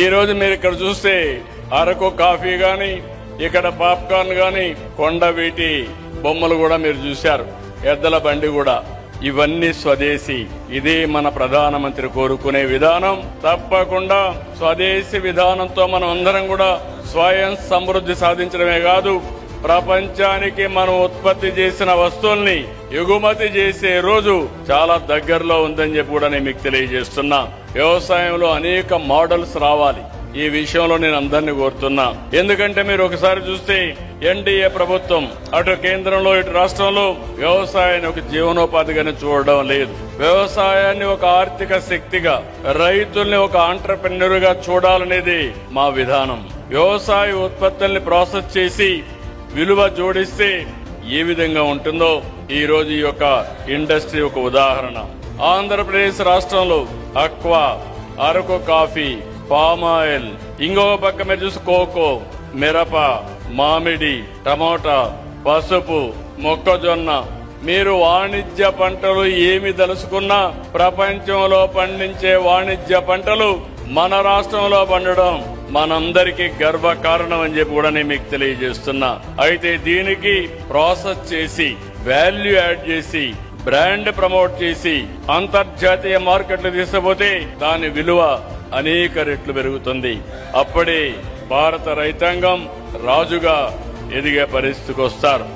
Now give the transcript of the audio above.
ఈ రోజు మీరు ఇక్కడ చూస్తే అరకు కాఫీ గాని, ఇక్కడ పాప్కార్న్ గాని, కొండవీటి బొమ్మలు కూడా మీరు చూశారు, ఎద్దల బండి కూడా. ఇవన్నీ స్వదేశీ. ఇదే మన ప్రధానమంత్రి కోరుకునే విధానం. తప్పకుండా స్వదేశీ విధానంతో మనం అందరం కూడా స్వయం సమృద్ధి సాధించడమే కాదు, ప్రపంచానికి మనం ఉత్పత్తి చేసిన వస్తువుల్ని ఎగుమతి చేసే రోజు చాలా దగ్గరలో ఉందని చెప్పి కూడా నేను మీకు తెలియజేస్తున్నా. వ్యవసాయంలో అనేక మోడల్స్ రావాలి. ఈ విషయంలో నేను అందరినీ కోరుతున్నా. ఎందుకంటే మీరు ఒకసారి చూస్తే ఎన్డీఏ ప్రభుత్వం అటు కేంద్రంలో ఇటు రాష్ట్రంలో వ్యవసాయాన్ని ఒక జీవనోపాధిగానే చూడడం లేదు. వ్యవసాయాన్ని ఒక ఆర్థిక శక్తిగా, రైతుల్ని ఒక ఆంటర్‌ప్రెన్యూర్ గా చూడాలనేది మా విధానం. వ్యవసాయ ఉత్పత్తుల్ని ప్రాసెస్ చేసి విలువ జోడిస్తే ఏ విధంగా ఉంటుందో ఈ రోజు ఈ యొక్క ఇండస్ట్రీ ఒక ఉదాహరణ. ఆంధ్రప్రదేశ్ రాష్ట్రంలో aqua, Araku coffee, palm oil, ఇంకో పక్క మీరు చూసి కోకో, మిరప, మామిడి, టమోటా, పసుపు, మొక్కజొన్న, మీరు వాణిజ్య పంటలు ఏమి తలుసుకున్నా ప్రపంచంలో పండించే వాణిజ్య పంటలు మన రాష్ట్రంలో పండడం మనందరికీ గర్వకారణం అని చెప్పి కూడా నేను మీకు తెలియజేస్తున్నా. అయితే దీనికి ప్రాసెస్ చేసి, వాల్యూ యాడ్ చేసి, బ్రాండ్ ప్రమోట్ చేసి అంతర్జాతీయ మార్కెట్లు తీసుకుపోతే దాని విలువ అనేక రెట్లు పెరుగుతుంది. అప్పుడే భారత రైతాంగం రాజుగా ఎదిగే పరిస్థితికి వస్తారు.